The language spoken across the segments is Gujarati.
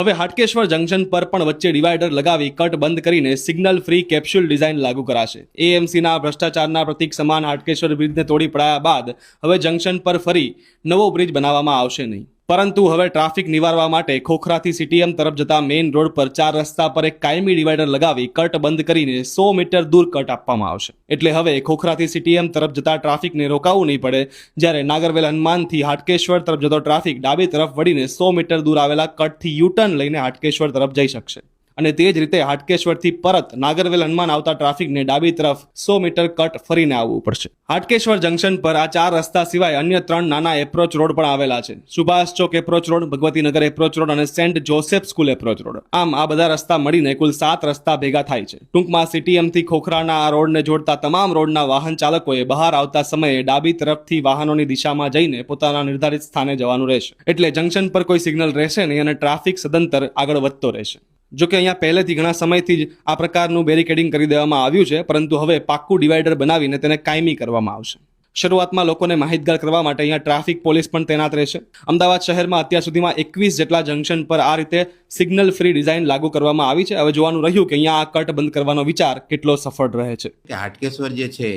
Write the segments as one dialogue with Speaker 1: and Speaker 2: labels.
Speaker 1: હવે હાટકેશ્વર જંકશન પર પણ વચ્ચે ડિવાઈડર લગાવી કટ બંધ કરીને સિગ્નલ ફ્રી કેપ્સ્યુલ ડિઝાઇન લાગુ કરાશે. એએમસીના ભ્રષ્ટાચારના પ્રતીક સમાન હાટકેશ્વર બ્રિજને તોડી પડાયા બાદ હવે જંકશન પર ફરી નવો બ્રિજ બનાવવામાં આવશે નહીં, પરંતુ હવે ટ્રાફિક નિવારવા માટે ખોખરાથી સીટીએમ તરફ જતા મેઇન રોડ પર 4 રસ્તા પર એક કાયમી ડિવાઈડર લગાવી કટ બંધ કરીને 100 મીટર દૂર કટ આપવામાં આવશે. એટલે હવે ખોખરાથી સીટીએમ તરફ જતા ટ્રાફિકને રોકાવવું નહીં પડે, જ્યારે નાગરવેલ હનુમાનથી હાટકેશ્વર તરફ જતો ટ્રાફિક ડાબી તરફ વળીને 100 મીટર દૂર આવેલા કટથી યુટર્ન લઈને હાટકેશ્વર તરફ જઈ શકશે. અને તે જ રીતે હાટકેશ્વરથી પરત નાગરવેલ હનુમાન આવતા ટ્રાફિકને ડાબી તરફ 100 મીટર કટ ફરીને આવવું પડશે. હાટકેશ્વર જંકશન પર આ 4 રસ્તા સિવાય અન્ય 3 નાના એપ્રોચ રોડ પણ આવેલા છે. Subhash Chowk approach road, Bhagwatinagar approach road અને saint Joseph school approach road. આમ આ બધા રસ્તા મળીને કુલ 7 રસ્તા ભેગા થાય છે. ટૂંકમાં સીટીએમથી ખોખરાના આ રોડને જોડતા તમામ રોડના વાહન ચાલકોએ બહાર આવતા સમયે ડાબી તરફથી વાહનોની દિશામાં જઈને પોતાના નિર્ધારિત સ્થાને જવાનું રહેશે. એટલે જંકશન પર કોઈ સિગ્નલ રહેશે નહીં અને ટ્રાફિક સદંતર આગળ વધતો રહેશે. જો કે અહીંયા પહેલેથી ઘણા સમયથી જ આ પ્રકારનું બેરિકેડિંગ કરી દેવામાં આવ્યું છે, પરંતુ હવે પાક્કું ડિવાઈડર બનાવીને તેને કાયમી કરવામાં આવશે. શરૂઆતમાં લોકોને માહિતગાર કરવા માટે અહીંયા ટ્રાફિક પોલીસ પણ તૈનાત રહેશે. અમદાવાદ શહેરમાં અત્યાર સુધીમાં 21 જેટલા જંકશન પર આ રીતે સિગ્નલ ફ્રી ડિઝાઇન લાગુ કરવામાં આવી છે. હવે જોવાનું રહ્યું કે અહીંયા આ કટ બંધ કરવાનો વિચાર કેટલો સફળ રહે છે.
Speaker 2: હાટકેશ્વર જે છે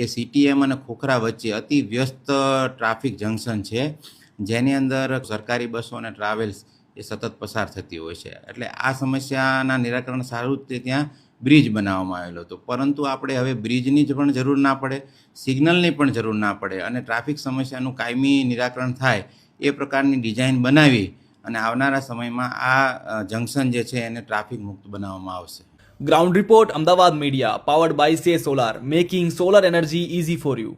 Speaker 2: એ સીટીએમ અને ખોખરા વચ્ચે અતિ વ્યસ્ત ટ્રાફિક જંકશન છે, જેની અંદર સરકારી બસો અને ટ્રાવેલ્સ એ સતત પસાર થતી હોય છે. એટલે આ સમસ્યાના નિરાકરણ સારું તે ત્યાં બ્રિજ બનાવવામાં આવેલો હતો, પરંતુ આપણે હવે બ્રિજની પણ જરૂર ના પડે, સિગ્નલની પણ જરૂર ના પડે અને ટ્રાફિક સમસ્યાનું કાયમી નિરાકરણ થાય એ પ્રકારની ડિઝાઇન બનાવી અને આવનારા સમયમાં આ જંકશન જે છે એને ટ્રાફિક મુક્ત બનાવવામાં આવશે.
Speaker 3: Ground report, Ahmedabad media, powered by say solar, making solar energy easy for you.